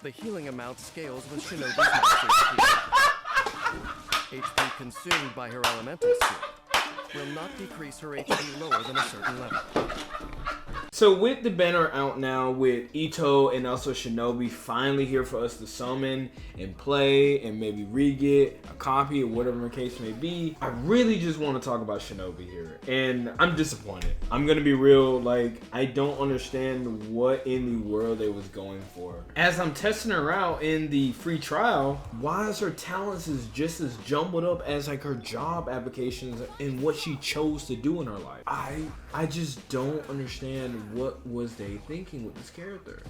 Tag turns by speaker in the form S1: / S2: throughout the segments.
S1: The healing amount scales with Shinobu's master skill. HP consumed by her elemental skill will not decrease her HP lower than a certain level.
S2: So with the banner out now, with Ito and also Shinobi finally here for us to summon and play and maybe re-get a copy or whatever the case may be, I really just want to talk about Shinobi here. And I'm disappointed. I'm going to be real, like, I don't understand what in the world they was going for. As I'm testing her out in the free trial, why is her talents is just as jumbled up as like her job applications and what she chose to do in her life? I just don't understand what was they thinking with this character.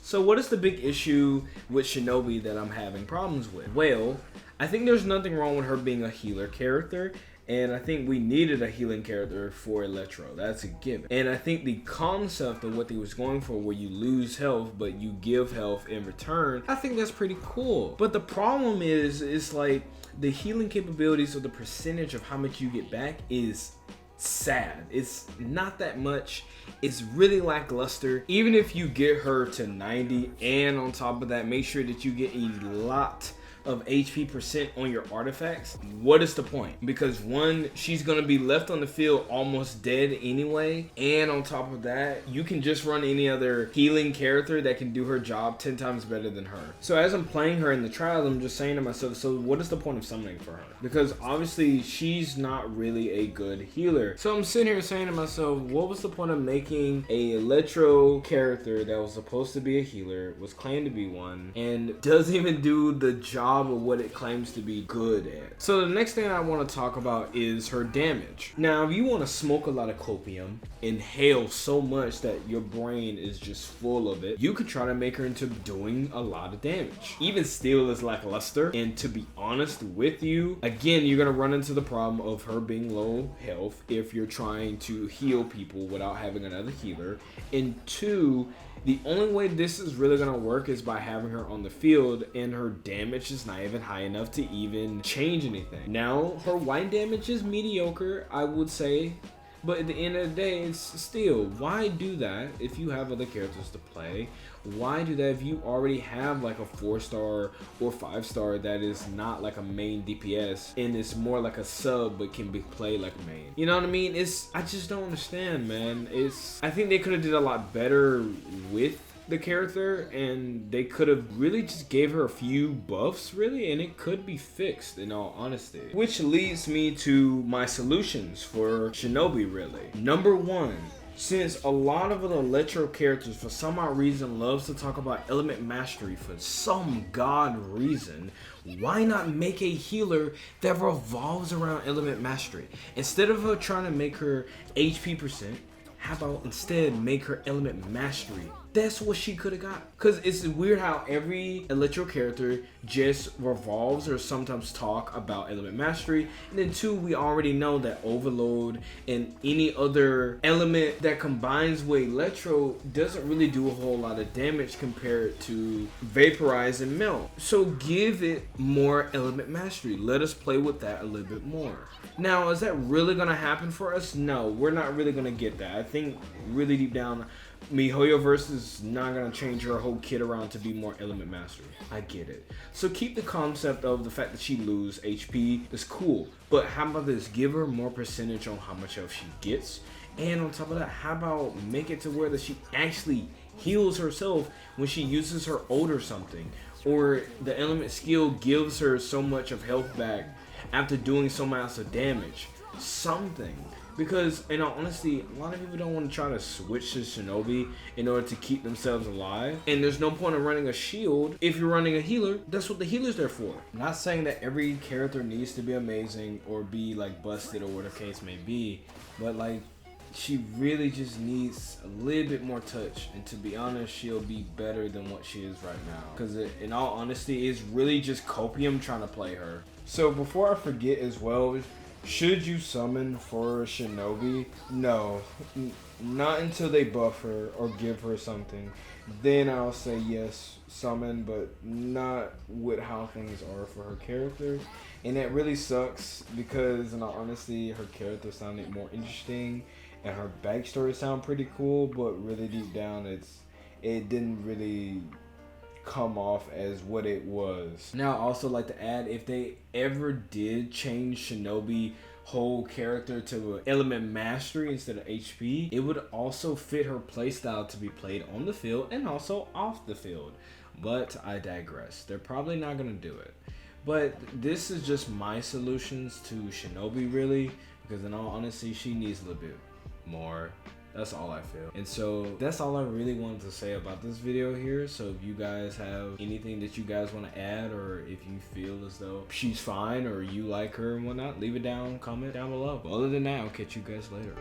S2: So what is the big issue with Shinobi that I'm having problems with? Well, I think there's nothing wrong with her being a healer character, and I think we needed a healing character for Electro. That's a given. And I think the concept of what they was going for, where you lose health but you give health in return, I think that's pretty cool. But the problem is, it's like the healing capabilities or the percentage of how much you get back is sad. It's not that much. It's really lackluster. Even if you get her to 90 and on top of that make sure that you get a lot of HP percent on your artifacts, what is the point? Because one, she's gonna be left on the field almost dead anyway, and on top of that you can just run any other healing character that can do her job 10 times better than her. So as I'm playing her in the trials, I'm just saying to myself, so what is the point of summoning for her? Because obviously she's not really a good healer. So I'm sitting here saying to myself, what was the point of making a Electro character that was supposed to be a healer, was claimed to be one, and doesn't even do the job of what it claims to be good at? So the next thing I want to talk about is her damage. Now, if you want to smoke a lot of copium, inhale so much that your brain is just full of it, you could try to make her into doing a lot of damage. Even still is lackluster, and to be honest with you, again, you're gonna run into the problem of her being low health if you're trying to heal people without having another healer. And two, the only way this is really gonna work is by having her on the field, and her damage is not even high enough to even change anything. Now, her white damage is mediocre, I would say, but at the end of the day, it's still, why do that if you have other characters to play? Why do that if you already have like a 4-star or 5-star that is not like a main DPS and it's more like a sub but can be played like a main? You know what I mean? I just don't understand, man. I think they could have did a lot better with the character, and they could have really just gave her a few buffs, really, and it could be fixed, in all honesty. Which leads me to my solutions for Shinobi, really. Number one, since a lot of the Electro characters for some odd reason loves to talk about element mastery for some god reason, why not make a healer that revolves around element mastery? Instead of her trying to make her HP percent, how about instead make her element mastery? That's what she could have got. Because it's weird how every Electro character just revolves or sometimes talk about element mastery. And then two, we already know that Overload and any other element that combines with Electro doesn't really do a whole lot of damage compared to Vaporize and Melt. So give it more element mastery. Let us play with that a little bit more. Now, is that really going to happen for us? No, we're not really going to get that. I think really deep down, MiHoYoverse is not going to change her whole kit around to be more element mastery. I get it. So keep the concept of the fact that she lose HP. That's cool. But how about this? Give her more percentage on how much health she gets. And on top of that, how about make it to where that she actually heals herself when she uses her ult or something. Or the element skill gives her so much of health back after doing so much of damage. Something. Because in all honesty, a lot of people don't want to try to switch to Shinobi in order to keep themselves alive. And there's no point in running a shield if you're running a healer. That's what the healer's there for. I'm not saying that every character needs to be amazing or be like busted or whatever the case may be, but like she really just needs a little bit more touch, and to be honest, she'll be better than what she is right now. Because in all honesty, it's really just copium trying to play her. So before I forget as well, should you summon for Shinobi? No, not until they buff her or give her something. Then I'll say yes, summon, but not with how things are for her character. And that really sucks because in all honesty, her character sounded more interesting and her backstory sounded pretty cool, but really deep down it didn't really come off as what it was. Now, I also like to add, if they ever did change Shinobi whole character to element mastery instead of HP, it would also fit her playstyle to be played on the field and also off the field. But I digress. They're probably not gonna do it. But this is just my solutions to Shinobi, really, because in all honesty, she needs a little bit more. That's all I feel. And so that's all I really wanted to say about this video here. So if you guys have anything that you guys want to add, or if you feel as though she's fine or you like her and whatnot, leave it down, comment down below. But other than that, I'll catch you guys later.